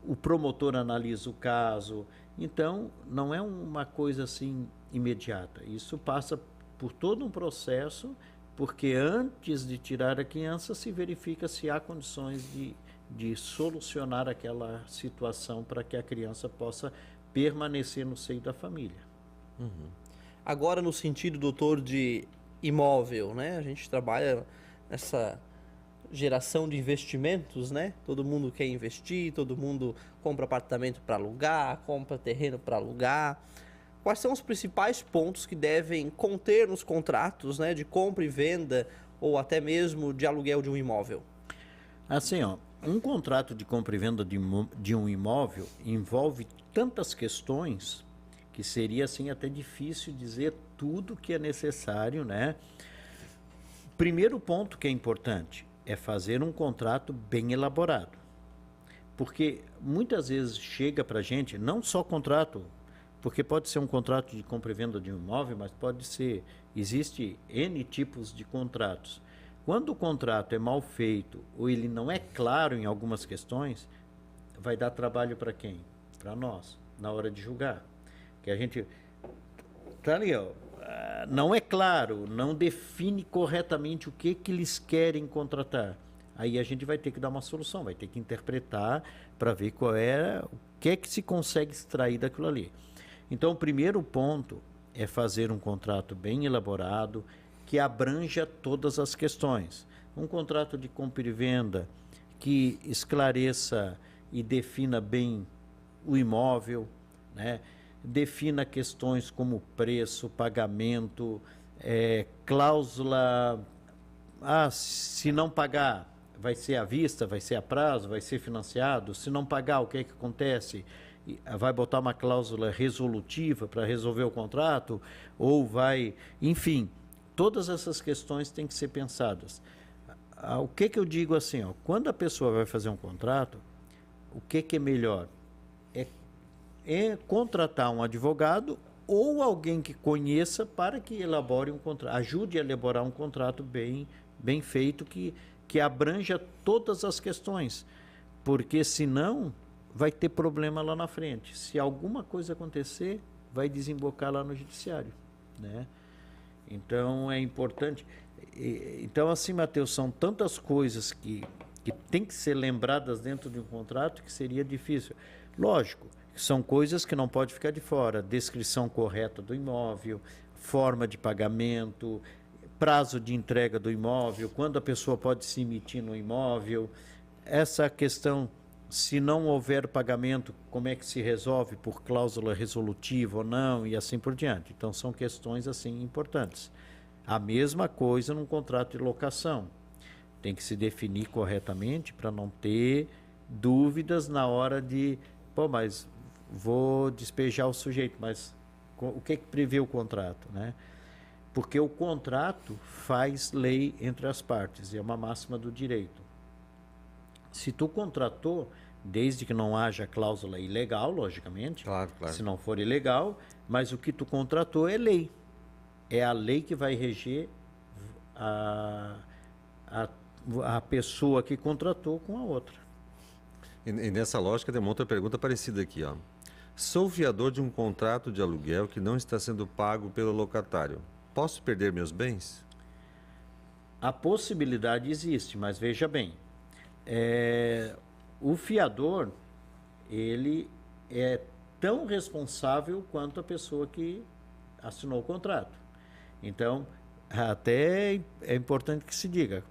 O promotor analisa o caso. Então, não é uma coisa assim imediata. Isso passa por todo um processo, porque antes de tirar a criança se verifica se há condições de solucionar aquela situação para que a criança possa permanecer no seio da família. Uhum. Agora, no sentido, doutor, de imóvel, né? A gente trabalha nessa geração de investimentos, né? Todo mundo quer investir, todo mundo compra apartamento para alugar, compra terreno para alugar. Quais são os principais pontos que devem conter nos contratos, né, de compra e venda ou até mesmo de aluguel de um imóvel? Assim, um contrato de compra e venda de um imóvel envolve tantas questões que seria assim até difícil dizer tudo que é necessário, né? Primeiro ponto que é importante é fazer um contrato bem elaborado. Porque muitas vezes chega para a gente, não só contrato, porque pode ser um contrato de compra e venda de um imóvel, mas existe N tipos de contratos. Quando o contrato é mal feito ou ele não é claro em algumas questões, vai dar trabalho para quem? Para nós, na hora de julgar. Que a gente tá ali, não é claro, não define corretamente o que eles querem contratar. Aí a gente vai ter que dar uma solução, vai ter que interpretar para ver o que é que se consegue extrair daquilo ali. Então, o primeiro ponto é fazer um contrato bem elaborado, que abranja todas as questões. Um contrato de compra e venda que esclareça e defina bem o imóvel, né? Defina questões como preço, pagamento, cláusula, se não pagar, vai ser à vista, vai ser a prazo, vai ser financiado, se não pagar, o que é que acontece? Vai botar uma cláusula resolutiva para resolver o contrato, ou vai, enfim, todas essas questões têm que ser pensadas. O que eu digo assim, quando a pessoa vai fazer um contrato, o que é melhor? É contratar um advogado ou alguém que conheça para que elabore um contrato, ajude a elaborar um contrato bem feito que abranja todas as questões, porque senão vai ter problema lá na frente. Se alguma coisa acontecer, vai desembocar lá no judiciário, né? Então é importante. Então, assim, Matheus, são tantas coisas que tem que ser lembradas dentro de um contrato que seria difícil. Lógico, são coisas que não pode ficar de fora. Descrição correta do imóvel, forma de pagamento, prazo de entrega do imóvel, quando a pessoa pode se emitir no imóvel. Essa questão, se não houver pagamento, como é que se resolve por cláusula resolutiva ou não, e assim por diante. Então, são questões assim importantes. A mesma coisa num contrato de locação. Tem que se definir corretamente para não ter dúvidas na hora de, mas vou despejar o sujeito, mas o que prevê o contrato, né? Porque o contrato faz lei entre as partes, e é uma máxima do direito. Se tu contratou, desde que não haja cláusula ilegal, logicamente, claro. Se não for ilegal, mas o que tu contratou é lei. É a lei que vai reger a pessoa que contratou com a outra. E nessa lógica tem uma outra pergunta parecida aqui, Sou fiador de um contrato de aluguel que não está sendo pago pelo locatário. Posso perder meus bens? A possibilidade existe, mas veja bem, o fiador, ele é tão responsável quanto a pessoa que assinou o contrato. Então, até é importante que se diga,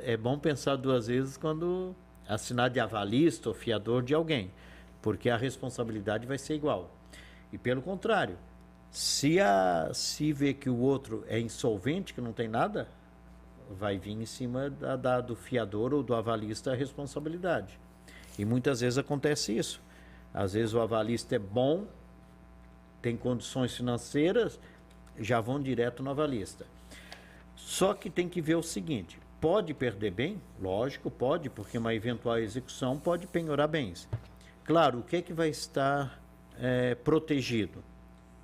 é bom pensar duas vezes quando assinar de avalista ou fiador de alguém, porque a responsabilidade vai ser igual. E pelo contrário, se vê que o outro é insolvente, que não tem nada, vai vir em cima do fiador ou do avalista a responsabilidade. E muitas vezes acontece isso. Às vezes o avalista é bom, tem condições financeiras, já vão direto no avalista. Só que tem que ver o seguinte, pode perder bem? Lógico, pode, porque uma eventual execução pode penhorar bens. Claro, o que é que vai estar protegido?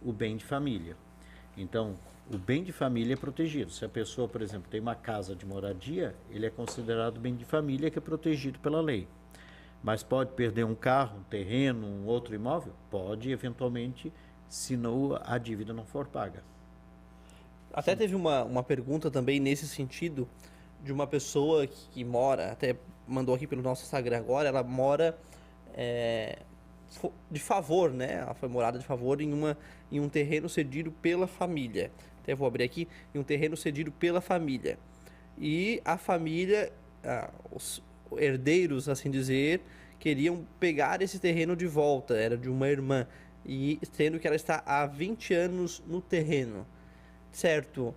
O bem de família. Então, o bem de família é protegido. Se a pessoa, por exemplo, tem uma casa de moradia, ele é considerado bem de família, que é protegido pela lei. Mas pode perder um carro, um terreno, um outro imóvel? Pode, eventualmente, se a dívida não for paga. Até teve uma pergunta também nesse sentido, de uma pessoa que mora, até mandou aqui pelo nosso Instagram agora, ela mora de favor, né? Ela foi morada de favor em um terreno cedido pela família. Até vou abrir aqui, em um terreno cedido pela família. E a família, os herdeiros, assim dizer, queriam pegar esse terreno de volta, era de uma irmã, e sendo que ela está há 20 anos no terreno. Certo,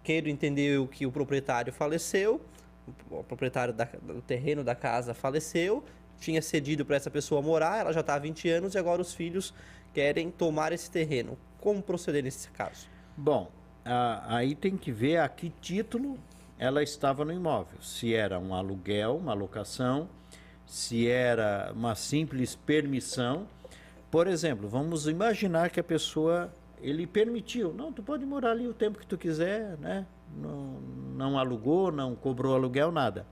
quero entender que o proprietário faleceu, o proprietário do terreno da casa faleceu, tinha cedido para essa pessoa morar, ela já está há 20 anos e agora os filhos querem tomar esse terreno. Como proceder nesse caso? Bom, aí tem que ver a que título ela estava no imóvel. Se era um aluguel, uma locação, se era uma simples permissão. Por exemplo, vamos imaginar que a pessoa, ele permitiu. Não, tu pode morar ali o tempo que tu quiser, né? Não alugou, não cobrou aluguel, nada.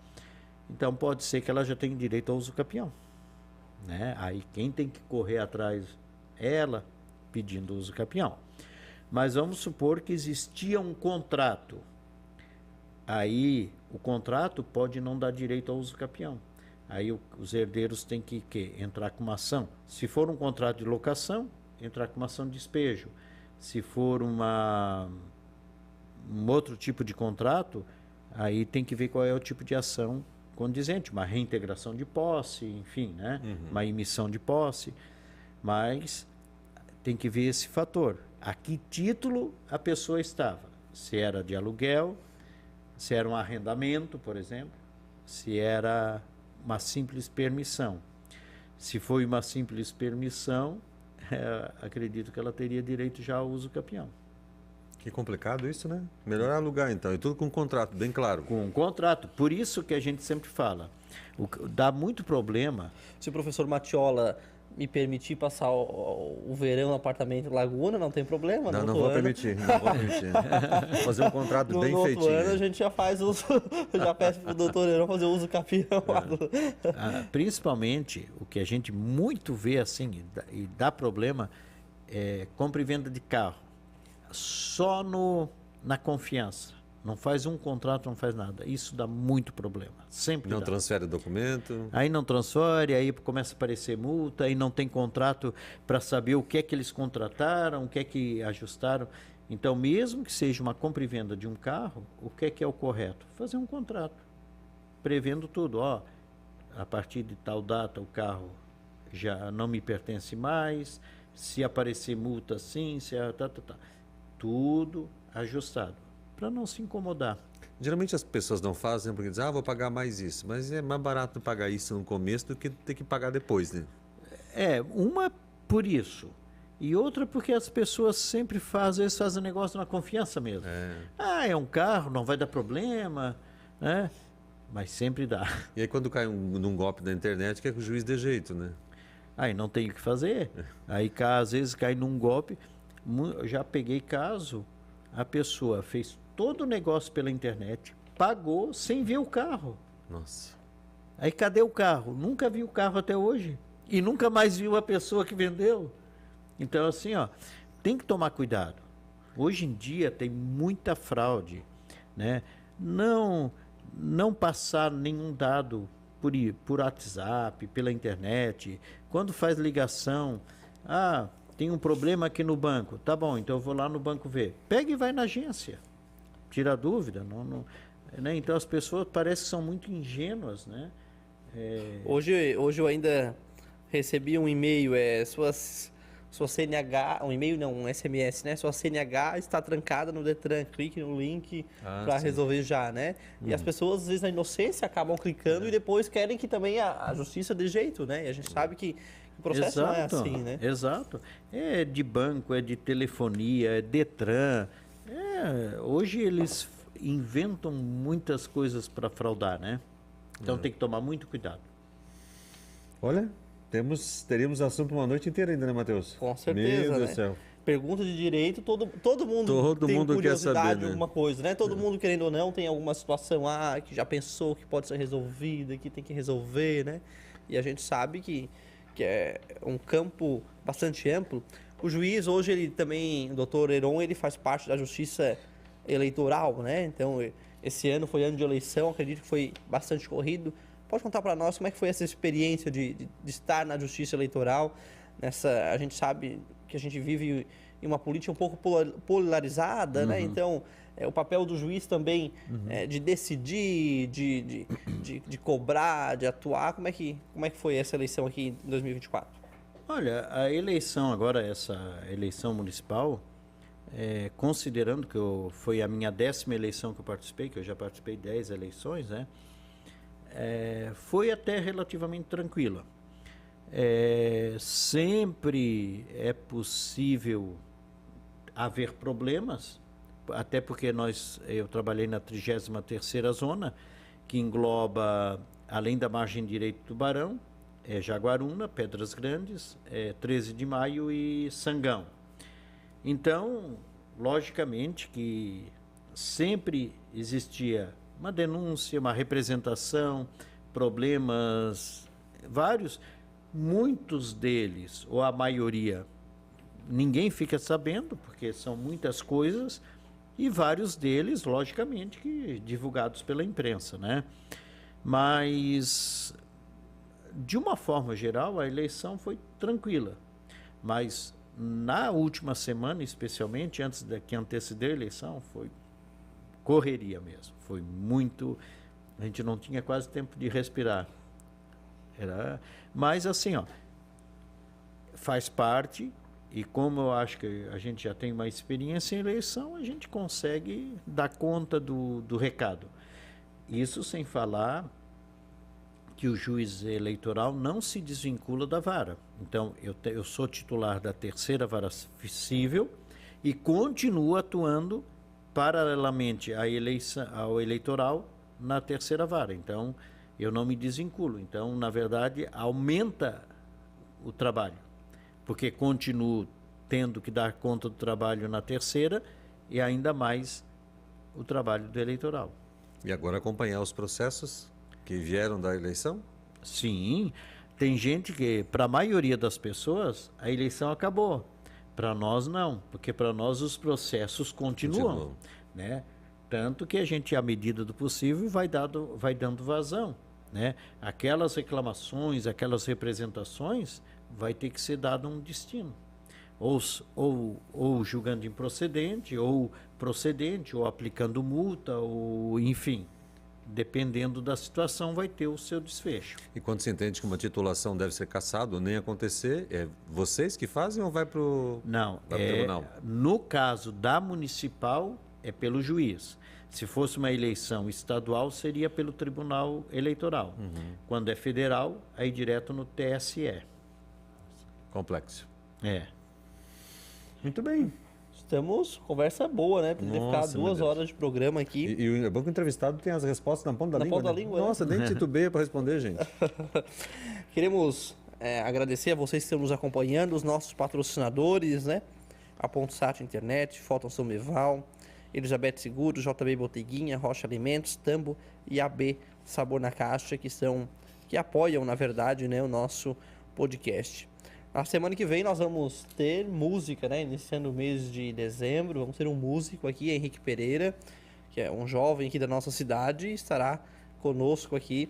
Então pode ser que ela já tenha direito ao uso capião, né? Aí quem tem que correr atrás é ela, pedindo uso capião. Mas vamos supor que existia um contrato. Aí o contrato pode não dar direito ao uso capião. Aí os herdeiros têm que entrar com uma ação. Se for um contrato de locação, entrar com uma ação de despejo. Se for um outro tipo de contrato, aí tem que ver qual é o tipo de ação condizente, uma reintegração de posse, enfim, né? Uma emissão de posse. Mas tem que ver esse fator. A que título a pessoa estava? Se era de aluguel, se era um arrendamento, por exemplo, se era uma simples permissão. Se foi uma simples permissão, acredito que ela teria direito já ao uso capião. Que complicado isso, né? Melhor alugar então, e tudo com um contrato bem claro. Com um contrato. Por isso que a gente sempre fala, dá muito problema. Se o professor Matiola me permitir passar o verão no apartamento Laguna, não tem problema. Não vou permitir, não vou permitir. Fazer um contrato bem no feitinho. No outro ano a gente já faz uso, já peço pro doutor Heron fazer o uso capião. Principalmente, o que a gente muito vê assim, e dá problema, é compra e venda de carro. Só na confiança. Não faz um contrato, não faz nada. Isso dá muito problema. Sempre não dá. Transfere o documento. Aí não transfere, aí começa a aparecer multa, aí não tem contrato para saber o que é que eles contrataram, o que é que ajustaram. Então, mesmo que seja uma compra e venda de um carro, o que é o correto? Fazer um contrato, prevendo tudo. Ó, a partir de tal data o carro já não me pertence mais, se aparecer multa sim, se tudo ajustado, para não se incomodar. Geralmente as pessoas não fazem porque dizem, vou pagar mais isso. Mas é mais barato pagar isso no começo do que ter que pagar depois, né? Uma por isso. E outra porque as pessoas sempre às vezes fazem negócio na confiança mesmo. É um carro, não vai dar problema, né? Mas sempre dá. E aí quando cai num golpe da internet, quer que o juiz dê jeito, né? Aí não tem o que fazer. Aí às vezes cai num golpe. Eu já peguei caso, a pessoa fez todo o negócio pela internet, pagou sem ver o carro. Nossa. Aí cadê o carro? Nunca viu o carro até hoje. E nunca mais viu a pessoa que vendeu. Então assim, tem que tomar cuidado. Hoje em dia tem muita fraude, né? Não passar nenhum dado por WhatsApp, pela internet. Quando faz ligação, tem um problema aqui no banco. Tá bom, então eu vou lá no banco ver. Pega e vai na agência. Tira a dúvida. Né? Então as pessoas parecem que são muito ingênuas, né? Hoje eu ainda recebi um e-mail, sua CNH, um e-mail não, um SMS, né? Sua CNH está trancada no Detran, clique no link para resolver já, né? E as pessoas, às vezes, na inocência, acabam clicando e depois querem que também a justiça dê jeito, né? E a gente sabe que o processo não é assim, né? Exato. É de banco, é de telefonia, é Detran. Hoje eles inventam muitas coisas para fraudar, né? Então tem que tomar muito cuidado. Olha, teríamos assunto uma noite inteira ainda, né, Matheus? Com certeza, Meu Deus né? do céu. Pergunta de direito, todo mundo tem mundo quer curiosidade saber, de né? alguma coisa, né? Todo mundo, querendo ou não, tem alguma situação que já pensou que pode ser resolvida, que tem que resolver, né? E a gente sabe que é um campo bastante amplo. O juiz, hoje, ele também, o doutor Heron, ele faz parte da justiça eleitoral, né? Então, esse ano foi ano de eleição, acredito que foi bastante corrido. Pode contar para nós como é que foi essa experiência de estar na justiça eleitoral? A gente sabe que a gente vive em uma política um pouco polarizada, né? Então, o papel do juiz também de decidir, de cobrar, de atuar. Como é que foi essa eleição aqui em 2024? Olha, a eleição agora, essa eleição municipal, considerando que foi a minha 10ª eleição que eu participei, que eu já participei de 10 eleições, né? Foi até relativamente tranquila. Sempre é possível haver problemas, até porque eu trabalhei na 33ª zona, que engloba, além da margem direita do Tubarão, Jaguaruna, Pedras Grandes, 13 de Maio e Sangão. Então, logicamente que sempre existia uma denúncia, uma representação, problemas vários, muitos deles, ou a maioria, ninguém fica sabendo, porque são muitas coisas, e vários deles, logicamente, que divulgados pela imprensa, né? Mas, de uma forma geral, a eleição foi tranquila. Mas, na última semana, especialmente, antes que anteceder a eleição, foi correria mesmo. Foi muito... A gente não tinha quase tempo de respirar. Mas, assim, faz parte, e como eu acho que a gente já tem uma experiência em eleição, a gente consegue dar conta do recado. Isso sem falar que o juiz eleitoral não se desvincula da vara. Então, eu sou titular da terceira vara civil e continuo atuando paralelamente ao eleitoral na terceira vara. Então, eu não me desvinculo. Então, na verdade, aumenta o trabalho, porque continuo tendo que dar conta do trabalho na terceira e ainda mais o trabalho do eleitoral. E agora acompanhar os processos que vieram da eleição? Sim, tem gente que, para a maioria das pessoas, a eleição acabou. Para nós, não, porque para nós os processos continuam. Né? Tanto que a gente, à medida do possível, vai dando vazão. Né? Aquelas reclamações, aquelas representações, vai ter que ser dado um destino. Ou julgando improcedente, ou procedente, ou aplicando multa, ou enfim. Dependendo da situação, vai ter o seu desfecho. E quando se entende que uma titulação deve ser cassada ou nem acontecer, é vocês que fazem ou vai para o tribunal? No caso da municipal, é pelo juiz. Se fosse uma eleição estadual, seria pelo Tribunal Eleitoral. Quando é federal, aí direto no TSE. Complexo. Muito bem. Estamos, conversa boa, né? Poderia ficar 2 horas de programa aqui. E é bom que o entrevistado tem as respostas na ponta da língua. Na ponta da língua, Nossa, nem titubeia para responder, gente. Queremos agradecer a vocês que estão nos acompanhando, os nossos patrocinadores, né? A Ponsat Internet, Fóton Someval, Elizabeth Seguros, JB Boteguinha, Rocha Alimentos, Tambo e AB Sabor na Caixa, que apoiam, na verdade, né, o nosso podcast. A semana que vem nós vamos ter música, né? Iniciando o mês de dezembro, vamos ter um músico aqui, Henrique Pereira, que é um jovem aqui da nossa cidade, e estará conosco aqui,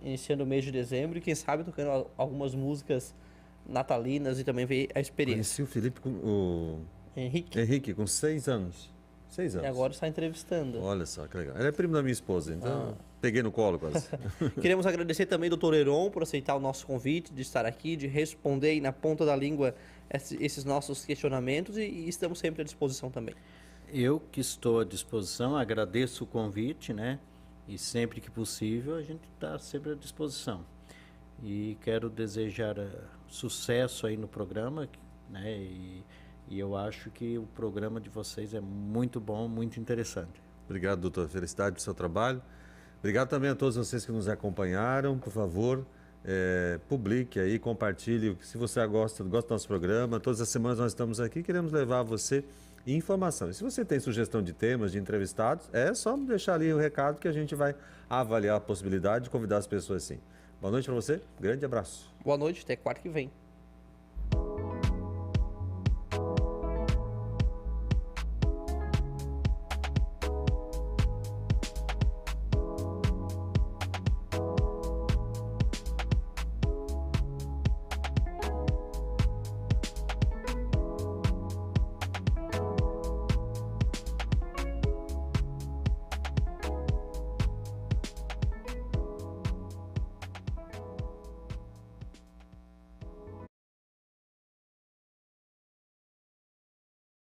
iniciando o mês de dezembro, e quem sabe tocando algumas músicas natalinas e também ver a experiência. Conheci o Felipe, Henrique, com 6 anos. 6 anos. E agora está entrevistando. Olha só, que legal. Ele é primo da minha esposa, então peguei no colo quase. Queremos agradecer também ao Dr. Heron por aceitar o nosso convite, de estar aqui, de responder aí na ponta da língua esses nossos questionamentos e estamos sempre à disposição também. Eu que estou à disposição, agradeço o convite, né? E sempre que possível a gente está sempre à disposição. E quero desejar sucesso aí no programa, né? E eu acho que o programa de vocês é muito bom, muito interessante. Obrigado, doutor. Felicidade pelo seu trabalho. Obrigado também a todos vocês que nos acompanharam. Por favor, publique aí, compartilhe. Se você gosta do nosso programa, todas as semanas nós estamos aqui, queremos levar a você informação. E se você tem sugestão de temas, de entrevistados, é só deixar ali o recado que a gente vai avaliar a possibilidade de convidar as pessoas sim. Boa noite para você, grande abraço. Boa noite, até quarta que vem.